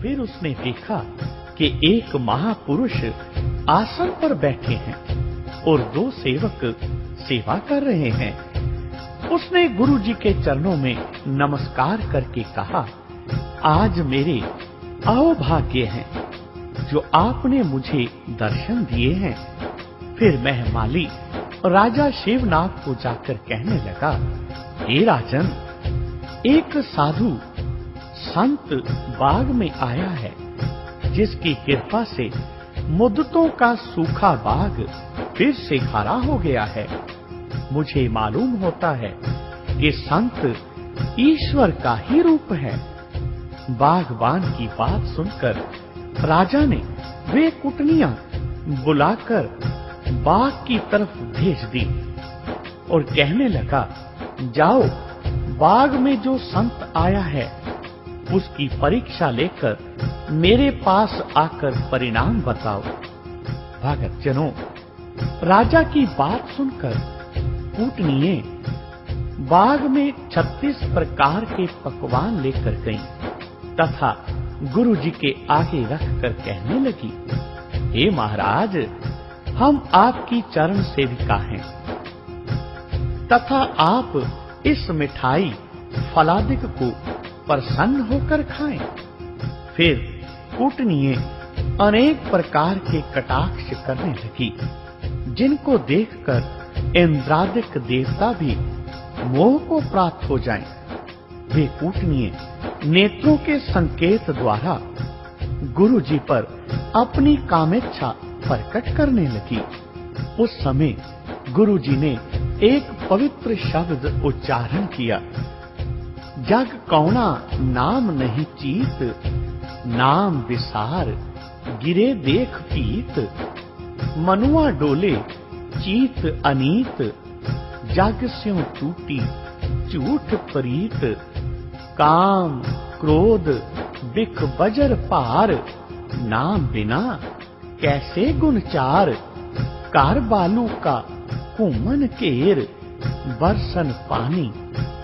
फिर उसने देखा कि एक महापुरुष आसन पर बैठे हैं और दो सेवक सेवा कर रहे हैं। उसने गुरुजी के चरणों में नमस्कार करके कहा, आज मेरे अहोभाग्य हैं जो आपने मुझे दर्शन दिए हैं। फिर महमाली राजा शिवनाग को जाकर कहने लगा, हे राजन, एक साधु संत बाग में आया है जिसकी कृपा से मुद्दतों का सूखा बाग फिर से हरा हो गया है। मुझे मालूम होता है कि संत ईश्वर का ही रूप है। बागबान की बात सुनकर राजा ने वे कुटनियां बुलाकर बाग की तरफ भेज दी और कहने लगा, जाओ बाग में जो संत आया है उसकी परीक्षा लेकर मेरे पास आकर परिणाम बताओ। भक्तजनों, राजा की बात सुनकर कूटनिये बाग में 36 प्रकार के पकवान लेकर गईं तथा गुरुजी के आगे रखकर कहने लगी, हे महाराज, हम आपकी चरण सेविका हैं तथा आप इस मिठाई फलादिक को प्रसन्न होकर खाएं। फिर कूटनिये अनेक प्रकार के कटाक्ष करने लगी, जिनको देखकर इंद्रादिक देवता भी मोह को प्राप्त हो जाएं। वे कूटनिये नेत्रों के संकेत द्वारा गुरुजी पर अपनी कामेच्छा प्रकट करने लगी। उस समय गुरुजी ने एक पवित्र शब्द उच्चारण किया, जग कौना नाम नहीं चीत, नाम विसार गिरे देख पीत, मनुआ डोले चीत अनीत, जग स्यों टूटी झूठ प्रीत, काम क्रोध बिख बजर पार, नाम बिना कैसे गुण चार, कार बालू का कुमन केर, बरसन पानी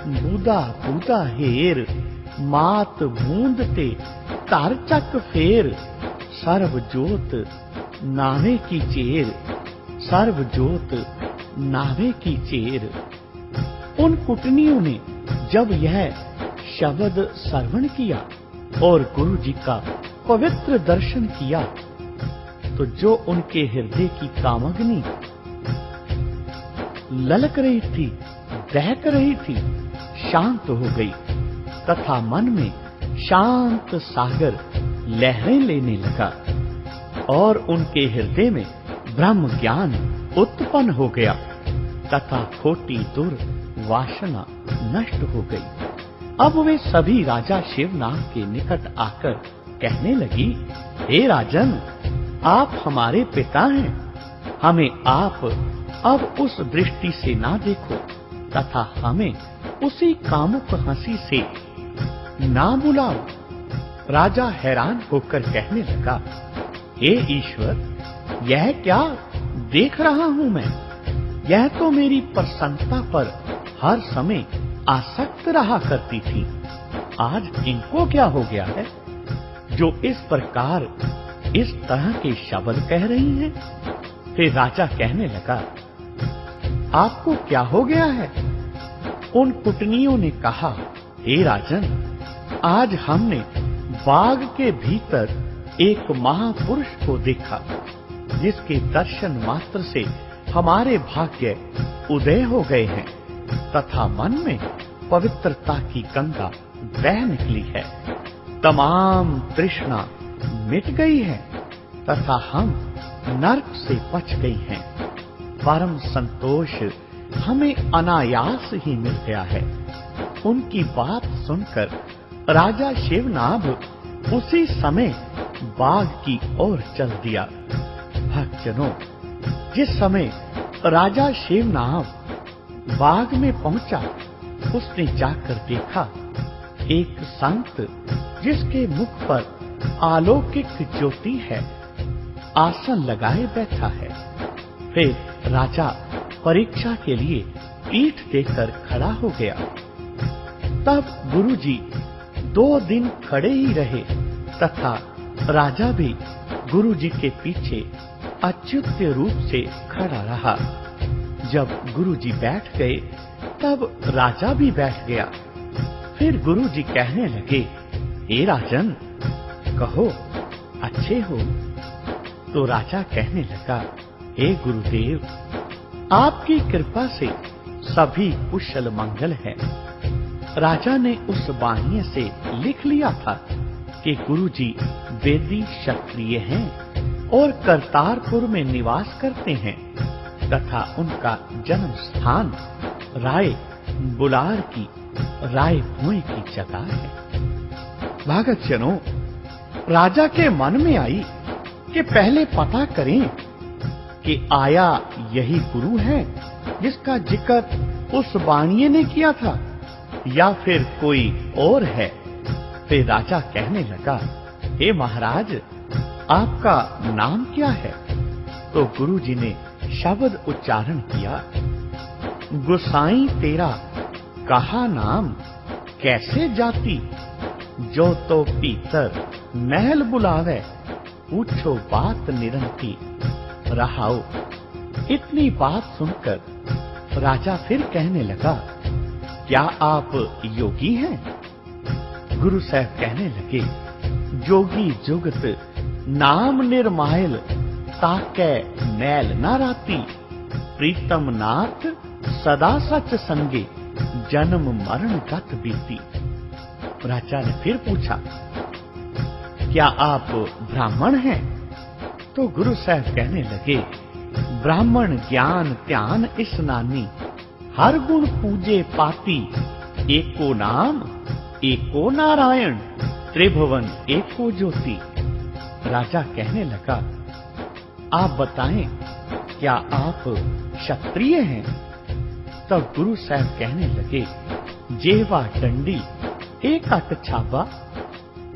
बूदा बूदा हेर, मात बूंद ते तार चक फेर, सर्व जोत नावे की चेर, सर्व जोत नावे की चेर। उन कुटनियों ने जब यह शब्द श्रवण किया और गुरुजी का पवित्र दर्शन किया तो जो उनके हृदय की कामग्नि ललक रही थी, दहक रही थी, शांत हो गई तथा मन में शांत सागर लहरें लेने लगा और उनके हृदय में ब्रह्म ज्ञान उत्पन्न हो गया तथा खोटी दुर्वासना नष्ट हो गई। अब वे सभी राजा शिवनाग के निकट आकर कहने लगी, हे राजन, आप हमारे पिता हैं, हमें आप अब उस दृष्टि से ना देखो तथा हमें उसी कामुक हंसी से ना बुलाओ। राजा हैरान होकर कहने लगा, हे ईश्वर, यह क्या देख रहा हूं मैं? यह तो मेरी प्रसन्नता पर हर समय आसक्त रहा करती थी, आज इनको क्या हो गया है जो इस प्रकार इस तरह के शब्द कह रही हैं? फिर राजा कहने लगा, आपको क्या हो गया है? उन कुटनियों ने कहा, हे राजन, आज हमने बाग के भीतर एक महापुरुष को देखा जिसके दर्शन मात्र से हमारे भाग्य उदय हो गए हैं तथा मन में पवित्रता की गंगा बह निकली है, तमाम तृष्णा मिट गई है तथा हम नरक से बच गई हैं। परम संतोष हमें अनायास ही मिल गया है। उनकी बात सुनकर राजा शिवनाभ उसी समय बाग की ओर चल दिया। भक्तजनों, जिस समय राजा शिवनाभ बाग में पहुंचा, उसने जाकर देखा एक संत जिसके मुख पर अलौकिक ज्योति है, आसन लगाए बैठा है। फिर राजा परीक्षा के लिए पीठ देकर खड़ा हो गया। तब गुरुजी 2 दिन खड़े ही रहे तथा राजा भी गुरु जी के पीछे अच्युत्य रूप से खड़ा रहा। जब गुरु जी बैठ गए तब राजा भी बैठ गया। फिर गुरु जी कहने लगे, हे राजन, कहो अच्छे हो? तो राजा कहने लगा, हे गुरुदेव, आपकी कृपा से सभी कुशल मंगल है। राजा ने उस वाणी से लिख लिया था कि गुरुजी वेदी क्षत्रिय हैं और करतारपुर में निवास करते हैं तथा उनका जन्म स्थान राय बुलार की राय भूमि की जगह है। भगतजनों, राजा के मन में आई कि पहले पता करें कि आया यही गुरु है जिसका जिक्र उस वाणिये ने किया था या फिर कोई और है। फिर राजा कहने लगा, हे महाराज, आपका नाम क्या है? तो गुरुजी ने शब्द उच्चारण किया, गोसाई तेरा कहा नाम कैसे जाती, जो तो पीतर महल बुलावे, पूछो बात निरंती रहाओ। इतनी बात सुनकर राजा फिर कहने लगा, क्या आप योगी हैं? गुरु साहब कहने लगे, जोगी जुगत नाम निर्मायल, ताकै मैल न राती, प्रीतम नाथ सदा सच संगे, जन्म मरण गत बीती। राजा ने फिर पूछा, क्या आप ब्राह्मण हैं? तो गुरु साहब कहने लगे, ब्राह्मण ज्ञान ध्यान स्नानी, हर गुण पूजे पाती, एको नाम एको नारायण, त्रिभुवन एको ज्योति। राजा कहने लगा, आप बताएं, क्या आप क्षत्रिय हैं? तब गुरु साहब कहने लगे, जेवा डंडी एक अट छाबा,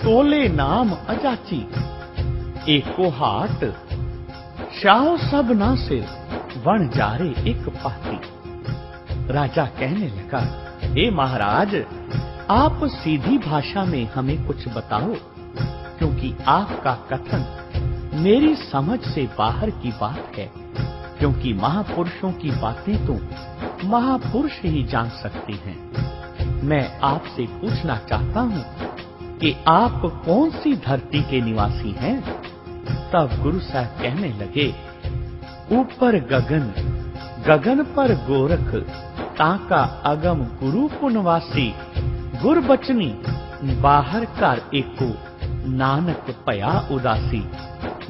तोले नाम अजाची, एको हाट शाह सब ना सिर, वन जारे एक पाती। राजा कहने लगा, हे महाराज, आप सीधी भाषा में हमें कुछ बताओ, क्योंकि आपका कथन मेरी समझ से बाहर की बात है। क्योंकि महापुरुषों की बातें तो महापुरुष ही जान सकते हैं। मैं आपसे पूछना चाहता हूँ कि आप कौन सी धरती के निवासी हैं? तब गुरु साहब कहने लगे, ऊपर गगन, गगन पर गोरख, ताका अगम गुरु पुनवासी, गुर बचनी बाहर कर एको, नानक पया उदासी,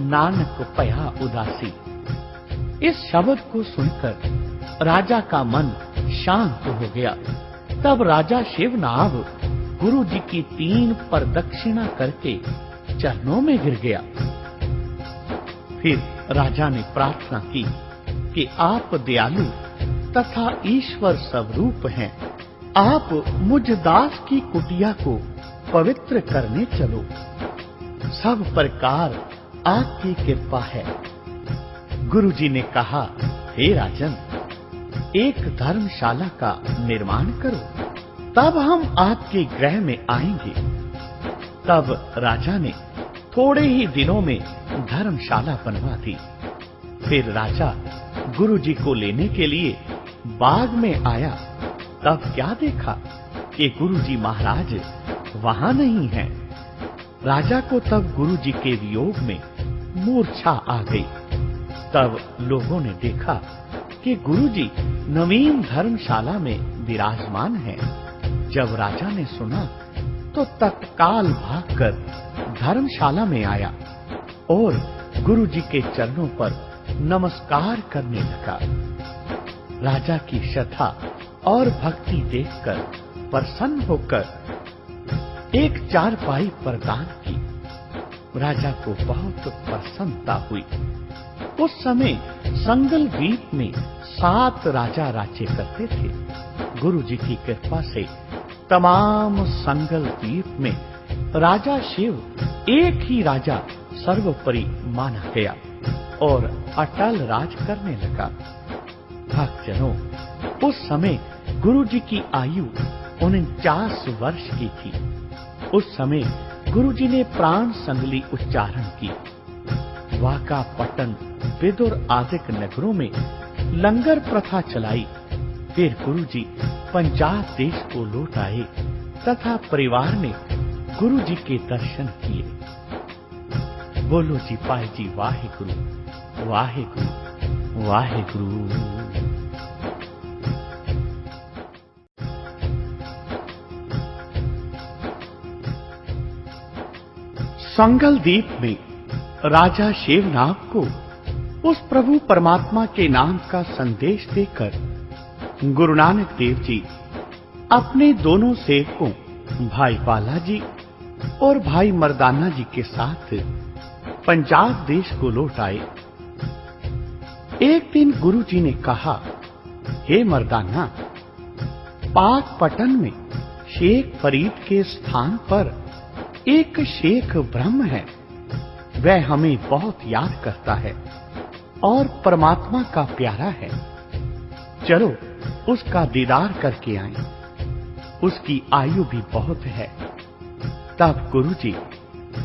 नानक पया उदासी। इस शब्द को सुनकर राजा का मन शांत हो गया। तब राजा शिवनाभ गुरु जी की 3 प्रदक्षिणा करके चरणों में गिर गया। फिर राजा ने प्रार्थना की कि आप दयालु तथा ईश्वर स्वरूप हैं, आप मुझ दास की कुटिया को पवित्र करने चलो। सब प्रकार आपकी कृपा है। गुरुजी ने कहा, हे राजन, एक धर्मशाला का निर्माण करो, तब हम आपके गृह में आएंगे। तब राजा ने थोड़े ही दिनों में धर्मशाला बनवा दी। फिर राजा गुरुजी को लेने के लिए बाग में आया। तब क्या देखा कि गुरुजी महाराज वहां नहीं हैं। राजा को तब गुरुजी के वियोग में मूर्छा आ गई। तब लोगों ने देखा कि गुरुजी नवीन धर्मशाला में विराजमान हैं। जब राजा ने सुना तो तत्काल भागकर धर्मशाला में आया और गुरुजी के चरणों पर नमस्कार करने लगा। राजा की श्रद्धा और भक्ति देखकर प्रसन्न होकर एक चारपाई प्रदान की। राजा को बहुत प्रसन्नता हुई। उस समय संगल द्वीप में 7 राजा राज्य करते थे। गुरुजी की कृपा से तमाम संगल द्वीप में राजा शिव एक ही राजा सर्वोपरि माना गया और अटल राज करने लगा। भक्तजनों, उस समय गुरुजी की आयु 49 वर्ष की थी। उस समय गुरुजी ने प्राण संगली उच्चारण की। वाका, पटन, विदुर आदि नगरों में लंगर प्रथा चलाई। फिर गुरुजी पंजाब देश को लौट आए तथा परिवार ने गुरुजी के दर्शन किए। बोलो जी पाए जी वाहेगुरु, वाहेगुरु, वाहेगुरु। संगल द्वीप में राजा शेवनाग को उस प्रभु परमात्मा के नाम का संदेश देकर गुरु नानक देव जी अपने दोनों सेवकों भाई बालाजी और भाई मर्दाना जी के साथ पंजाब देश को लौट आए। एक दिन गुरु जी ने कहा, हे मर्दाना, पाक पटन में शेख फरीद के स्थान पर एक शेख ब्रह्म है। वह हमें बहुत याद करता है और परमात्मा का प्यारा है। चलो उसका दीदार करके आएं। उसकी आयु भी बहुत है। तब गुरुजी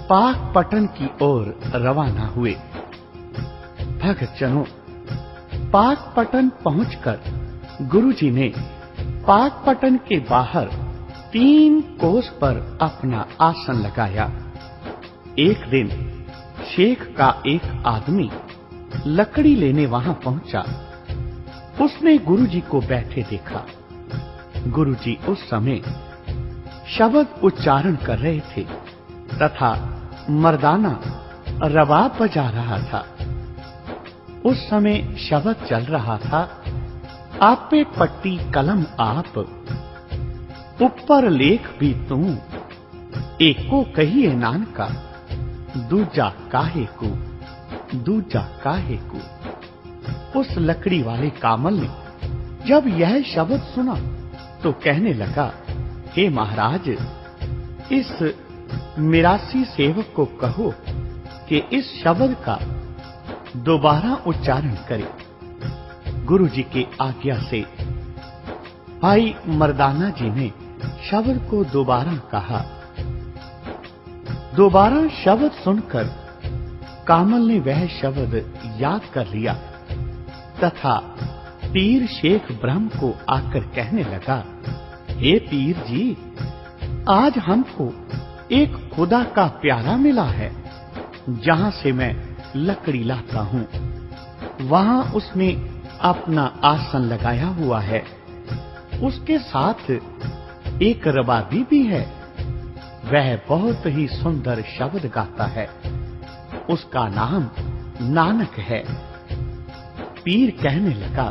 पाक पटन की ओर रवाना हुए। भक्तजनों, पाक पटन पहुंचकर गुरुजी ने पाक पटन के बाहर 3 कोस पर अपना आसन लगाया। एक दिन शेख का एक आदमी लकड़ी लेने वहां पहुंचा। उसने गुरुजी को बैठे देखा। गुरुजी उस समय शब्द उच्चारण कर रहे थे तथा मर्दाना रबाब बजा रहा था। उस समय शब्द चल रहा था, आपे पट्टी कलम आप, ऊपर लेख भी तू, एको कहिए नानका, दूजा काहे को, दूजा काहे को। उस लकड़ी वाले कामल ने जब यह शब्द सुना तो कहने लगा, हे महाराज, इस मिरासी सेवक को कहो कि इस शब्द का दोबारा उच्चारण करे। गुरुजी के आज्ञा से भाई मर्दाना जी ने शब्द को दोबारा कहा। दोबारा शब्द सुनकर कामल ने वह शब्द याद कर लिया तथा पीर शेख ब्रह्म को आकर कहने लगा, हे पीर जी, आज हमको एक खुदा का प्यारा मिला है। जहां से मैं लकड़ी लाता हूं वहां उसने अपना आसन लगाया हुआ है। उसके साथ एक रबाबी भी है। वह बहुत ही सुंदर शब्द गाता है। उसका नाम नानक है। पीर कहने लगा,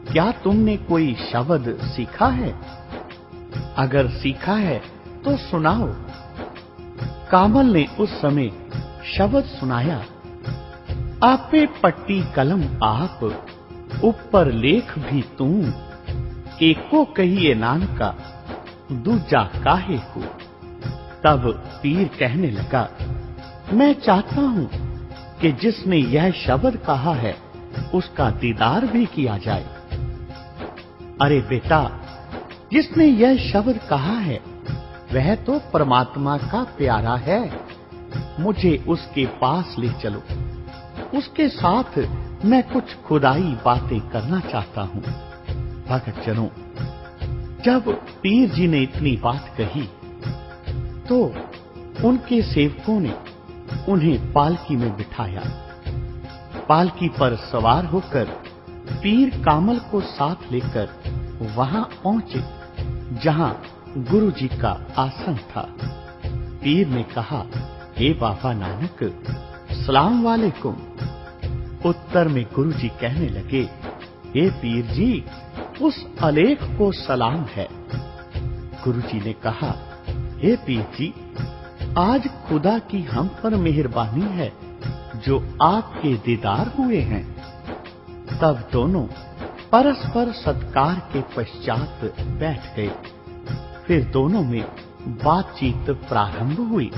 क्या तुमने कोई शब्द सीखा है? अगर सीखा है तो सुनाओ। कामल ने उस समय शब्द सुनाया, आपे पट्टी कलम आप, ऊपर लेख भी तू, एको कहिए नानका, दूजा काहे को। तब पीर कहने लगा, मैं चाहता हूं कि जिसने यह शब्द कहा है उसका दीदार भी किया जाए। अरे बेटा, जिसने यह शब्द कहा है वह तो परमात्मा का प्यारा है। मुझे उसके पास ले चलो। उसके साथ मैं कुछ खुदाई बातें करना चाहता हूं। भक्तजनों, जब पीर जी ने इतनी बात कही तो उनके सेवकों ने उन्हें पालकी में बिठाया। पालकी पर सवार होकर पीर कामल को साथ लेकर वहां पहुंचे जहां गुरु जी का आसन था। पीर ने कहा, हे बाबा नानक, सलाम वालेकुम। उत्तर में गुरु जी कहने लगे, हे पीर जी, उस अलेख को सलाम है। गुरु जी ने कहा, हे पीर जी, आज खुदा की हम पर मेहरबानी है जो आपके दीदार हुए हैं। तब दोनों परस्पर सत्कार के पश्चात बैठ गए। फिर दोनों में बातचीत प्रारंभ हुई।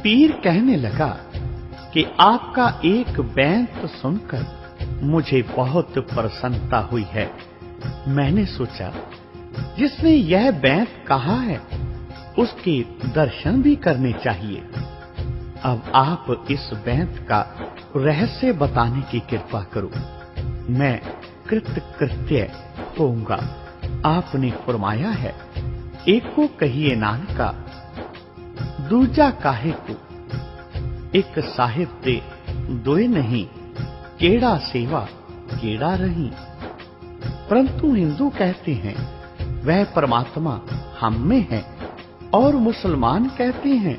पीर कहने लगा कि आपका एक बैंत सुनकर मुझे बहुत प्रसन्नता हुई है। मैंने सोचा, जिसने यह बैंत कहा है उसके दर्शन भी करने चाहिए। अब आप इस बेंत का रहस्य बताने की कृपा करो, मैं कृत्य होऊंगा। आपने फरमाया है, एक को कहिए नानका, दूजा काहे को। एक साहिब ते दोए नहीं, केड़ा सेवा केड़ा रही। परंतु हिंदू कहते हैं वह परमात्मा हम में है, और मुसलमान कहते हैं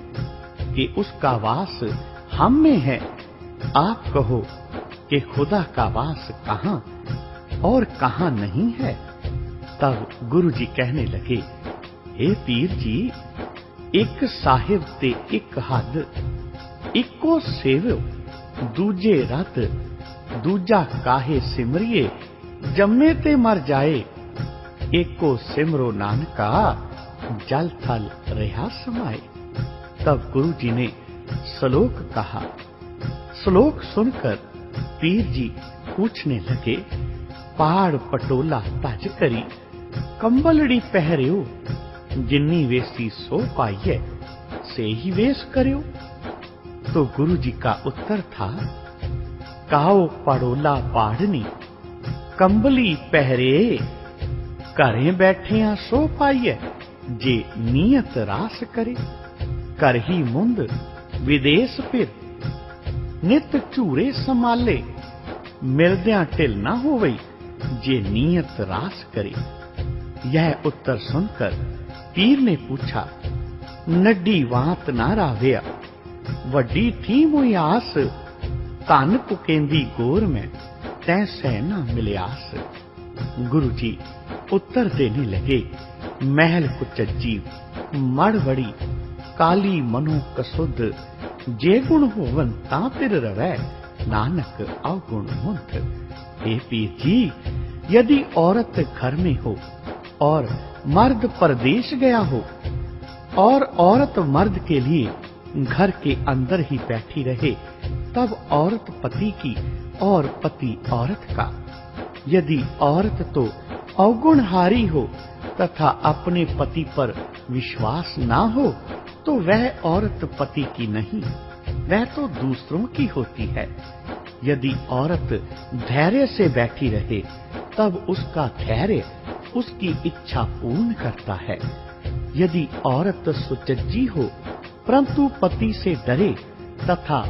कि उसका वास हम में है। आप कहो कि खुदा का वास कहां और कहां नहीं है। तब गुरु जी कहने लगे, हे पीर जी, एक साहिब ते एक हद, इको सेवो दूजे रत, दूजा काहे सिमरिए, जम्मे ते मर जाए। एको सिमरो नानका, जल थल रहा समाए। तब गुरु जी ने श्लोक कहा। श्लोक सुनकर पीर जी पूछने लगे, पहाड़ पटोला तज करी, कंबलड़ी पहरियो, जिन्नी वेसी सो पाइए, से ही वेश करियो। तो गुरु जी का उत्तर था, काओ पड़ोला पाड़नी, कंबली पहरे, घरें बैठिया सो पाइए, जे नियत रास करे। कर ही मुंद विदेश फिर, नित झूरे संभाले, मिलद्या ढिल ना होवई, जे नियत रास करे। यह उत्तर सुनकर पीर ने पूछा, नड्डी वात ना राविया, वड्डी थी मुई आस, धन कुकेंदी गोर में, तैसै ना मिलियास। गुरु जी उत्तर देने लगे, महल कुचज्जी मड़वड़ी, काली मनो कसुद, जे गुण होवन तां तिर रवै, नानक अवगुण मुंथ। हे पीर जी, यदि औरत घर में हो और मर्द परदेश गया हो, और औरत मर्द के लिए घर के अंदर ही बैठी रहे, तब औरत पति की और पति औरत का। यदि औरत तो अवगुणहारी हो तथा अपने पति पर विश्वास ना हो, तो वह औरत पति की नहीं, वह तो दूसरों की होती है। यदि औरत धैर्य से बैठी रहे, तब उसका धैर्य उसकी इच्छा पूर्ण करता है। यदि औरत सुचज्जी हो, परंतु पति से डरे तथा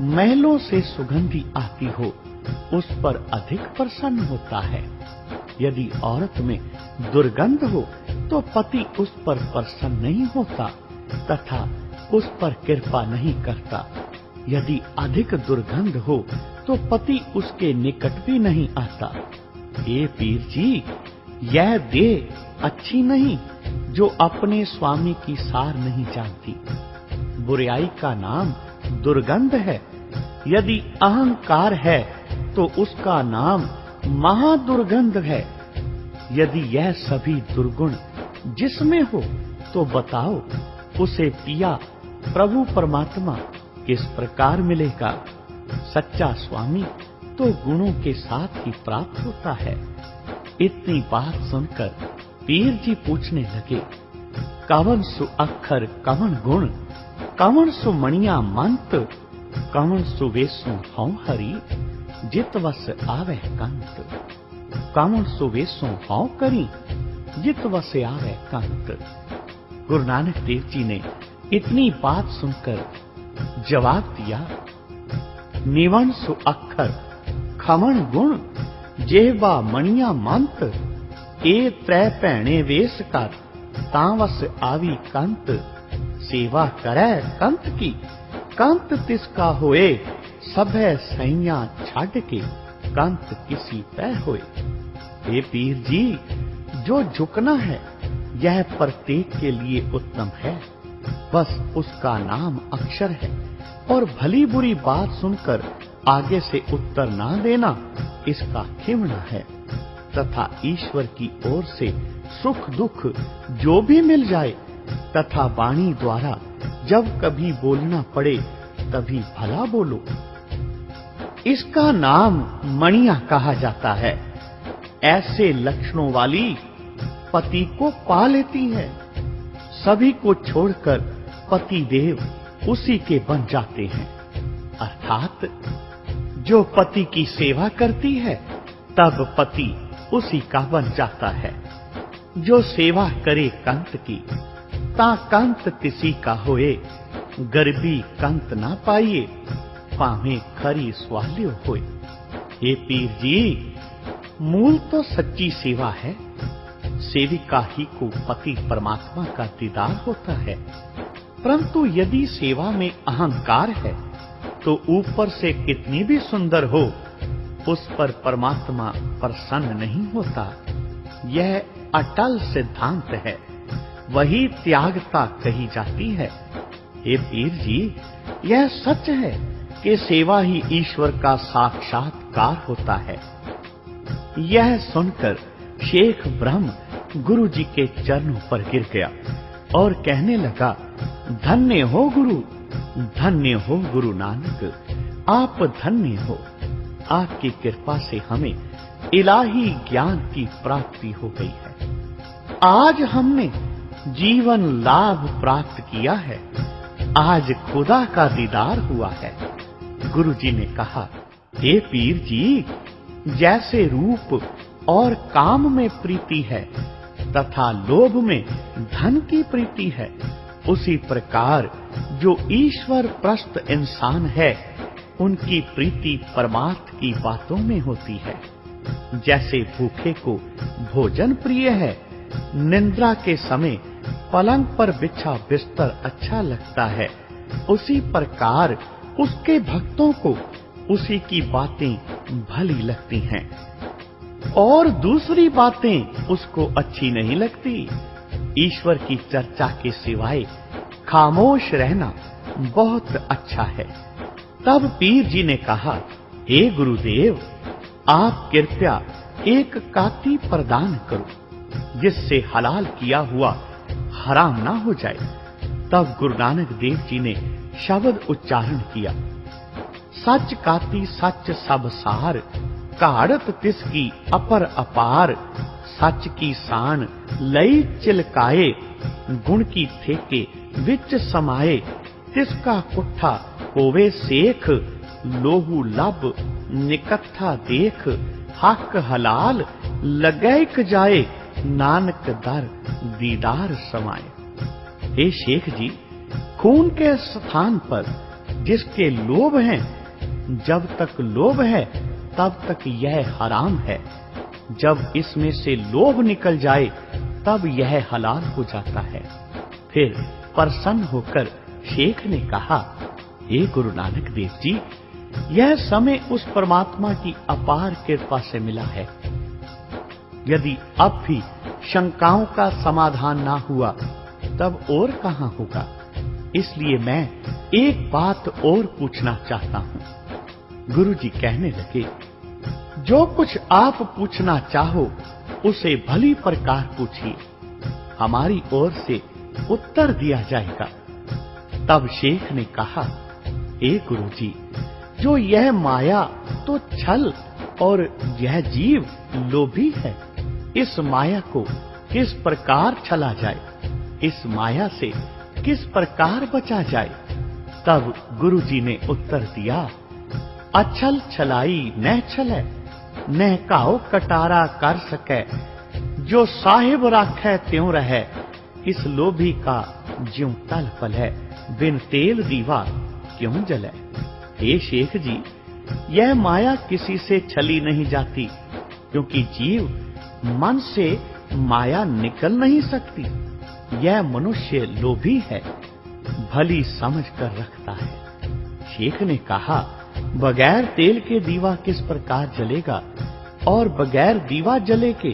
महलों से सुगंधी आती हो, उस पर अधिक प्रसन्न होता है। यदि औरत में दुर्गंध हो, तो पति उस पर प्रसन्न नहीं होता तथा उस पर कृपा नहीं करता। यदि अधिक दुर्गंध हो, तो पति उसके निकट भी नहीं आता। ये पीर जी, यह देह अच्छी नहीं जो अपने स्वामी की सार नहीं जानती। बुराई का नाम दुर्गंध है। यदि अहंकार है, तो उसका नाम महादुर्गंध है। यदि यह सभी दुर्गुण जिसमें हो, तो बताओ उसे पिया प्रभु परमात्मा किस प्रकार मिलेगा। सच्चा स्वामी तो गुणों के साथ ही प्राप्त होता है। इतनी बात सुनकर पीर जी पूछने लगे, कवन सु अक्षर कवन गुण, कवन सु मणिया मंत, कवन सु वेसु हौ हरि, जित वस आवे कंत। कवन सु वेसु हौ करी, जित वस आवे कंत। गुरु नानक देव जी ने इतनी बात सुनकर जवाब दिया, निवन सु अक्षर खमन गुण, जेहबा मणिया मंत, ए त्रै भैणे वेस कर, तां वस आवी कंत। सेवा करे कंत की, कंत तिसका होए, सभै सैया छाड़ के, कंत किसी पै होए। हे पीर जी, जो झुकना है यह प्रत्येक के लिए उत्तम है। बस उसका नाम अक्षर है, और भली बुरी बात सुनकर आगे से उत्तर ना देना इसका खिमना है। तथा ईश्वर की ओर से सुख दुख जो भी मिल जाए, तथा वाणी द्वारा जब कभी बोलना पड़े तभी भला बोलो। इसका नाम मणिया कहा जाता है। ऐसे लक्षणों वाली पति को पा लेती है। सभी को छोड़कर पति देव उसी के बन जाते हैं। अर्थात जो पति की सेवा करती है तब पति उसी का बन जाता है। जो सेवा करे कंत की, ता कंत तिसी का होए, गरीबी कंत ना पाइए, पावे खरी स्वाल्यो होए। हे पीर जी, मूल तो सच्ची सेवा है। सेविका ही को पति परमात्मा का दीदार होता है। परंतु यदि सेवा में अहंकार है तो ऊपर से कितनी भी सुंदर हो, उस पर परमात्मा प्रसन्न नहीं होता। यह अटल सिद्धांत है, वही त्यागता कही जाती है। हे पीर जी, यह सच है कि सेवा ही ईश्वर का साक्षात्कार होता है। यह सुनकर शेख ब्रह्म गुरु जी के चरणों पर गिर गया और कहने लगा, धन्य हो गुरु, धन्य हो गुरु नानक, आप धन्य हो। आपकी कृपा से हमें इलाही ज्ञान की प्राप्ति हो गई है। आज हमने जीवन लाभ प्राप्त किया है। आज खुदा का दीदार हुआ है। गुरु जी ने कहा, हे पीर जी, जैसे रूप और काम में प्रीति है तथा लोभ में धन की प्रीति है, उसी प्रकार जो ईश्वर प्रस्त इंसान है, उनकी प्रीति परमार्थ की बातों में होती है। जैसे भूखे को भोजन प्रिय है, निद्रा के समय पलंग पर बिछा बिस्तर अच्छा लगता है, उसी प्रकार उसके भक्तों को उसी की बातें भली लगती हैं और दूसरी बातें उसको अच्छी नहीं लगती। ईश्वर की चर्चा के सिवाय खामोश रहना बहुत अच्छा है। तब पीर जी ने कहा, हे गुरुदेव, आप कृपया एक काती प्रदान करो जिससे हलाल किया हुआ हराम ना हो जाए। तब गुरु नानक देव जी ने शब्द उच्चारण किया, सच काती सच सब सार, काढ़त तिसकी अपर अपार, सच की सान लई चिलकाए, गुण की ठेके विच समाए, तिसका कुट्ठा होवे सेख, लोहू लब निकट्ठा देख, हक हलाल लगैक जाए, नानक दर दीदार समाए। हे शेख जी, खून के स्थान पर जिसके लोभ हैं, जब तक लोभ है तब तक यह हराम है। जब इसमें से लोभ निकल जाए तब यह हलाल हो जाता है। फिर प्रसन्न होकर शेख ने कहा, हे गुरु नानक देव जी, यह समय उस परमात्मा की अपार कृपा से मिला है। यदि अब भी शंकाओं का समाधान ना हुआ तब और कहां होगा। इसलिए मैं एक बात और पूछना चाहता हूं। गुरु जी कहने लगे, जो कुछ आप पूछना चाहो उसे भली प्रकार पूछिए, हमारी ओर से उत्तर दिया जाएगा। तब शेख ने कहा, हे गुरु जी, जो यह माया तो छल और यह जीव लोभी है, इस माया को किस प्रकार छला जाए, इस माया से किस प्रकार बचा जाए। तब गुरु जी ने उत्तर दिया, अछल छलाई न छलै, न काओ कटारा कर सकै, जो साहिब राखै त्यों रहै, इस लोभी का ज्यों तल पल है, बिन तेल दीवा क्यों जलै। हे शेख जी, यह माया किसी से छली नहीं जाती, क्योंकि जीव मन से माया निकल नहीं सकती। यह मनुष्य लोभी है, भली समझ कर रखता है। शेख ने कहा, बगैर तेल के दीवा किस प्रकार जलेगा और बगैर दीवा जले के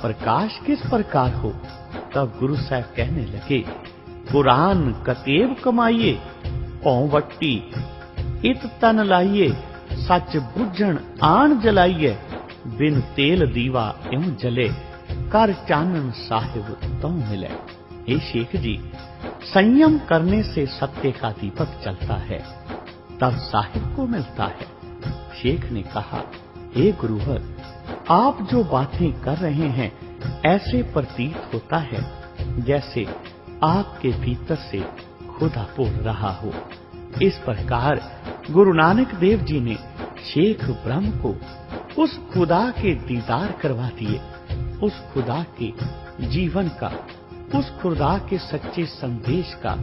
प्रकाश किस प्रकार हो। तब गुरु साहब कहने लगे, कुरान कतेब कमाइए, पौवट्टी इत तन लाइए, सच बुझण आन जलाइए, बिन तेल दीवा एवं जले, कर चानन साहिब तो मिले। हे शेख जी, संयम करने से सत्य का दीपक चलता है, तब साहिब को मिलता है। शेख ने कहा, हे गुरुवर, आप जो बातें कर रहे हैं ऐसे प्रतीत होता है जैसे आपके भीतर से खुदा बोल रहा हो। इस प्रकार गुरु नानक देव जी ने शेख ब्रह्म को उस खुदा के दीदार करवा दिए, उस खुदा के जीवन का, उस खुदा के सच्चे संदेश का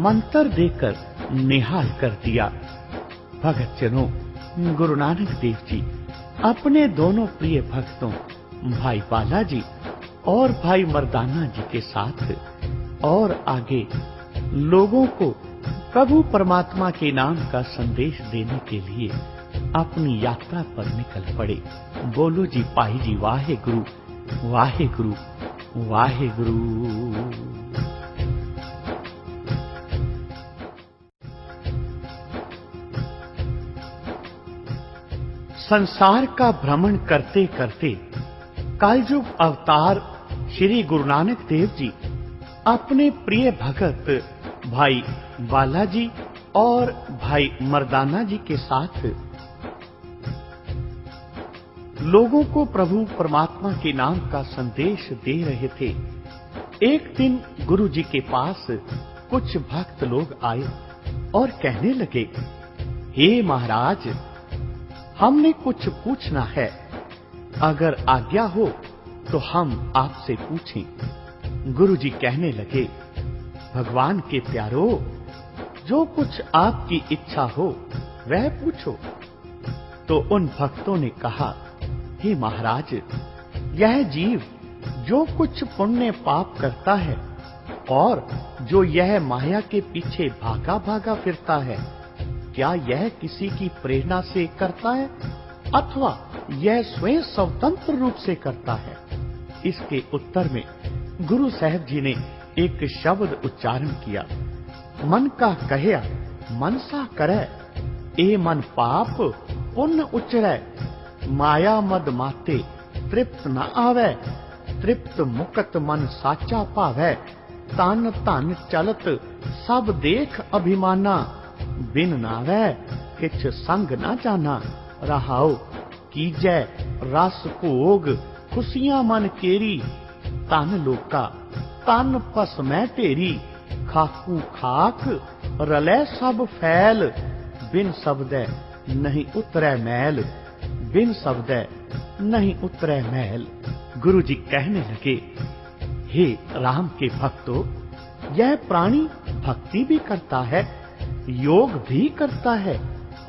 मंत्र देकर निहाल कर दिया। भगत जनों, गुरु नानक देव जी अपने दोनों प्रिय भक्तों भाई बालाजी और भाई मर्दाना जी के साथ और आगे लोगों को प्रभु परमात्मा के नाम का संदेश देने के लिए अपनी यात्रा पर निकल पड़े। बोलो जी पाई जी वाहे गुरु, वाहे गुरु, वाहे गुरु। संसार का भ्रमण करते करते कलयुग अवतार श्री गुरु नानक देव जी अपने प्रिय भगत भाई बालाजी और भाई मर्दाना जी के साथ लोगों को प्रभु परमात्मा के नाम का संदेश दे रहे थे। एक दिन गुरु जी के पास कुछ भक्त लोग आए और कहने लगे, हे महाराज, हमने कुछ पूछना है, अगर आज्ञा हो तो हम आपसे पूछें। गुरु जी कहने लगे, भगवान के प्यारो, जो कुछ आपकी इच्छा हो वह पूछो। तो उन भक्तों ने कहा, हे महाराज, यह जीव जो कुछ पुण्य पाप करता है और जो यह माया के पीछे भागा भागा फिरता है, क्या यह किसी की प्रेरणा से करता है अथवा यह स्वयं स्वतंत्र रूप से करता है? इसके उत्तर में गुरु साहब जी ने एक शब्द उच्चारण किया, मन का कहया मनसा करे, ए मन पाप पुण्य उचरै, माया मद माते तृप्त न आवे, तृप्त मुक्त मन साचा पावै, तन धन चलत सब देख अभिमाना, बिन नावै किछ संग न जाना, रहाओ कीजै रस भोग खुशियां मन केरी, तन लोका तन भस्मै ढेरी, खाकू खाक रलै सब फैल, बिन शब्दै नहीं उतरै मैल, बिन शब्दै नहीं उतरै मैल। गुरु जी कहने लगे, हे राम के भक्तों, यह प्राणी भक्ति भी करता है, योग भी करता है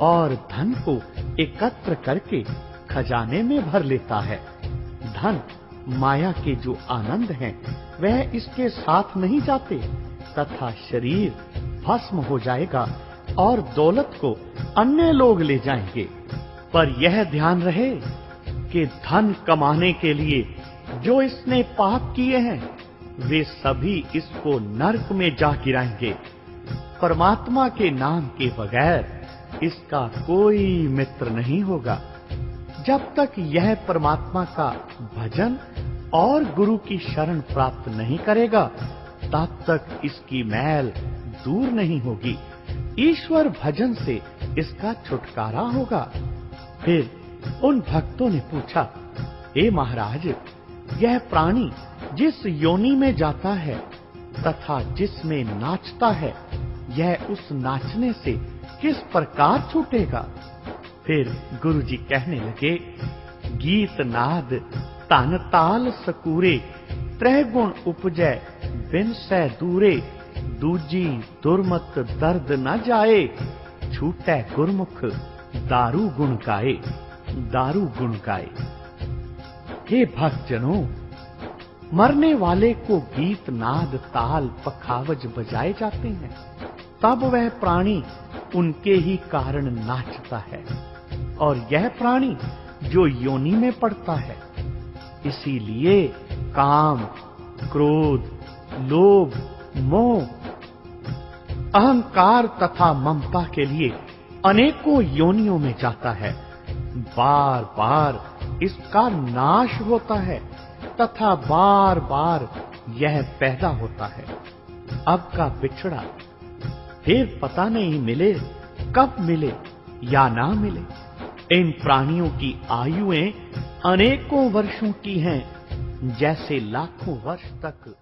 और धन को एकत्र करके खजाने में भर लेता है। धन माया के जो आनंद हैं वह इसके साथ नहीं जाते तथा शरीर भस्म हो जाएगा और दौलत को अन्य लोग ले जाएंगे। पर यह ध्यान रहे कि धन कमाने के लिए जो इसने पाप किए हैं वे सभी इसको नरक में जा गिराएंगे। परमात्मा के नाम के बगैर इसका कोई मित्र नहीं होगा। जब तक यह परमात्मा का भजन और गुरु की शरण प्राप्त नहीं करेगा तब तक इसकी मैल दूर नहीं होगी। ईश्वर भजन से इसका छुटकारा होगा। फिर उन भक्तों ने पूछा, हे महाराज, यह प्राणी जिस योनि में जाता है तथा जिसमें नाचता है, यह उस नाचने से किस प्रकार छूटेगा? फिर गुरु जी कहने लगे, गीत नाद तन ताल सकूरे, त्रह गुण उपजै बिन सै दूरे, दूजी दुर्मत दर्द न जाए, छूटै गुरमुख दारू गुण गाए, दारू गुण गाए। हे भक्तजनों, मरने वाले को गीत नाद ताल पखावज बजाए जाते हैं, तब वह प्राणी उनके ही कारण नाचता है। और यह प्राणी जो योनि में पड़ता है, इसीलिए काम, क्रोध, लोभ, मोह, अहंकार तथा ममता के लिए अनेकों योनियों में जाता है। बार बार इसका नाश होता है तथा बार बार यह पैदा होता है। अब का बिछड़ा फिर पता नहीं मिले कब मिले या ना मिले। इन प्राणियों की आयुएं अनेकों वर्षों की हैं, जैसे लाखों वर्ष तक